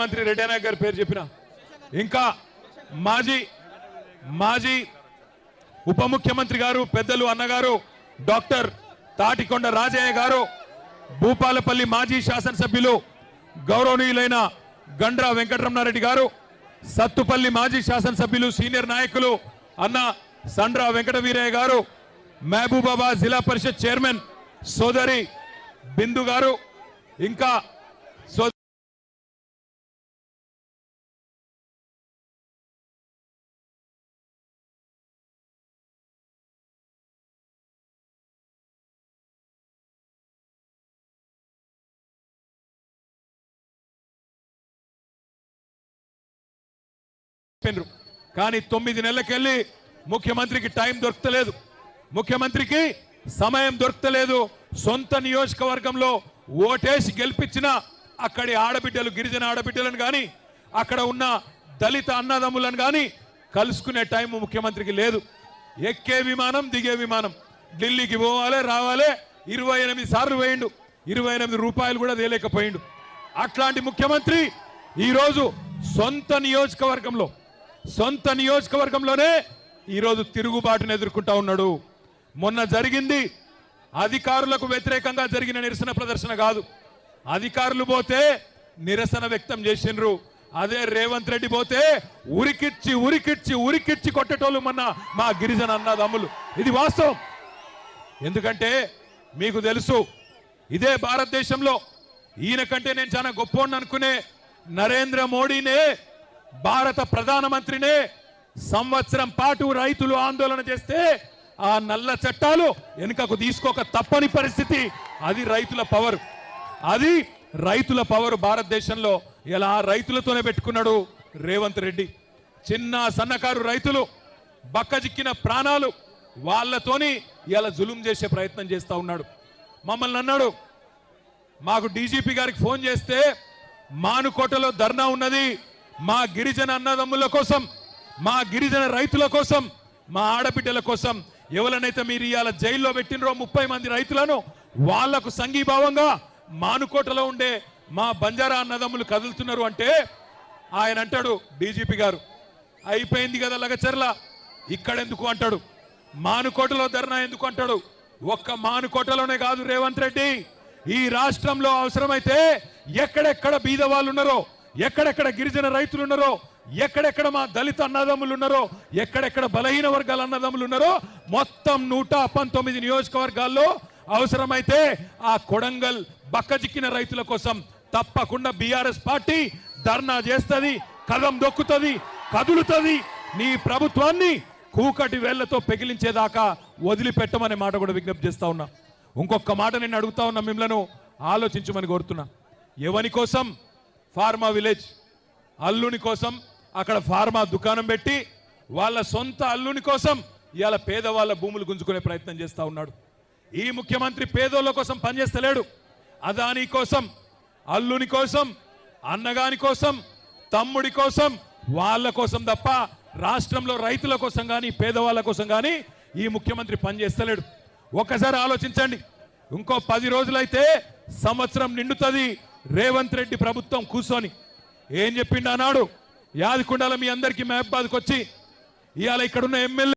మంత్రి రెడ్డి గారి పేరు చెప్పిన ఇంకా మాజీ ఉప ముఖ్యమంత్రి గారు పెద్దలు అన్నగారు డాక్టర్ తాటికొండ రాజయ్య గారు, భూపాలపల్లి మాజీ శాసనసభ్యులు గౌరవనీయులైన గండ్ర వెంకటరమణారెడ్డి గారు, సత్తుపల్లి మాజీ శాసనసభ్యులు సీనియర్ నాయకులు అన్న సండ్ర వెంకట వీరయ్య గారు, మహబూబాబాద్ జిల్లా పరిషత్ చైర్మన్ సోదరి బిందు గారు, ఇంకా కానీ 9 నెలలకెళ్ళి ముఖ్యమంత్రికి టైం దొరకలేదు, ముఖ్యమంత్రికి సమయం దొరకలేదు. సొంత నియోజకవర్గంలో ఓటేసి గెలిపించిన అక్కడి ఆడబిడ్డలు, గిరిజన ఆడబిడ్డలను కానీ అక్కడ ఉన్న దళిత అన్నదమ్ములను కానీ కలుసుకునే టైం ముఖ్యమంత్రికి లేదు. ఎక్కే విమానం దిగే విమానం, ఢిల్లీకి పోవాలి రావాలి 28 సార్లు వేయండు, 28 రూపాయలు కూడా తేలేకపోయిండు. అట్లాంటి ముఖ్యమంత్రి ఈరోజు సొంత నియోజకవర్గంలోనే ఈరోజు తిరుగుబాటును ఎదుర్కొంటా ఉన్నాడు. మొన్న జరిగింది అధికారులకు వ్యతిరేకంగా జరిగిన నిరసన ప్రదర్శన కాదు, అధికారులు పోతే నిరసన వ్యక్తం చేసిండ్రు. అదే రేవంత్ రెడ్డి పోతే ఉరికిచ్చి కొట్టేటోళ్ళు మొన్న మా గిరిజన అన్నదమ్ములు. ఇది వాస్తవం. ఎందుకంటే మీకు తెలుసు, ఇదే భారతదేశంలో ఈయన కంటే నేను చాలా గొప్పవాడిని అనుకునే నరేంద్ర మోడీనే, భారత ప్రధానమంత్రినే సంవత్సరం పాటు రైతులు ఆందోళన చేస్తే ఆ నల్ల చట్టాలు వెనుకకు తీసుకోక తప్పని పరిస్థితి. అది రైతుల పవర్ భారతదేశంలో. ఇలా రైతులతోనే పెట్టుకున్నాడు రేవంత్ రెడ్డి. చిన్న సన్నకారు రైతులు బక్కజిక్కిన ప్రాణాలు, వాళ్ళతోని ఇలా జులుం చేసే ప్రయత్నం చేస్తా ఉన్నాడు. మమ్మల్ని అన్నాడు, మాకు డీజీపీ గారికి ఫోన్ చేస్తే మానుకోటలో ధర్నా ఉన్నది, మా గిరిజన అన్నదమ్ముల కోసం, మా గిరిజన రైతుల కోసం, మా ఆడబిడ్డల కోసం, ఎవరినైతే మీరు ఇవాళ జైల్లో పెట్టినరో 30 మంది రైతులను, వాళ్లకు సంఘీభావంగా మానుకోటలో ఉండే మా బంజారా అన్నదమ్ములు కదులుతున్నారు అంటే ఆయన అంటాడు, డీజీపీ గారు అయిపోయింది కదా లగచర్ల, ఇక్కడెందుకు అంటాడు, మానుకోటలో ధర్నా ఎందుకు అంటాడు. ఒక్క మానుకోటలోనే కాదు రేవంత్ రెడ్డి, ఈ రాష్ట్రంలో అవసరమైతే ఎక్కడెక్కడ బీద వాళ్ళు ఉన్నారో, ఎక్కడెక్కడ గిరిజన రైతులు ఉన్నారో, ఎక్కడెక్కడ మా దళిత అన్నదమ్ములు ఉన్నారో, ఎక్కడెక్కడ బలహీన వర్గాల అన్నదమ్ములు ఉన్నారో, మొత్తం 119 నియోజకవర్గాల్లో అవసరమైతే ఆ కొడంగల్ బక్కజిక్కిన రైతుల కోసం తప్పకుండా బీఆర్ఎస్ పార్టీ ధర్నా చేస్తుంది, కదం దొక్కుతుంది, కదులుతుంది. నీ ప్రభుత్వాన్ని కూకటి వేళ్లతో పెగిలించేదాకా వదిలిపెట్టమనే మాట కూడా విజ్ఞప్తి చేస్తా ఉన్నా. ఇంకొక మాట నేను అడుగుతా ఉన్నా, మిమ్మల్ని ఆలోచించమని కోరుతున్నా. ఎవరి కోసం? ఫార్మా విలేజ్ అల్లుని కోసం అక్కడ ఫార్మా దుకాణం పెట్టి వాళ్ళ సొంత అల్లుని కోసం ఇవాళ పేదవాళ్ళ భూములు గుంజుకునే ప్రయత్నం చేస్తా ఉన్నాడు. ఈ ముఖ్యమంత్రి పేదోళ్ళ కోసం పనిచేస్తలేడు. అదాని కోసం, అల్లుని కోసం, అన్నగాని కోసం, తమ్ముడి కోసం, వాళ్ళ కోసం తప్ప రాష్ట్రంలో రైతుల కోసం కానీ పేదవాళ్ళ కోసం కానీ ఈ ముఖ్యమంత్రి పనిచేస్తలేడు. ఒక్కసారి ఆలోచించండి. ఇంకో 10 రోజులైతే సంవత్సరం నిండుతుంది రేవంత్ రెడ్డి ప్రభుత్వం కూర్చొని. ఏం చెప్పిండు అన్నాడు, యాదకొండల మీ అందరికీ మహబాద్కి వచ్చి ఇవాళ ఇక్కడున్న ఎమ్మెల్యే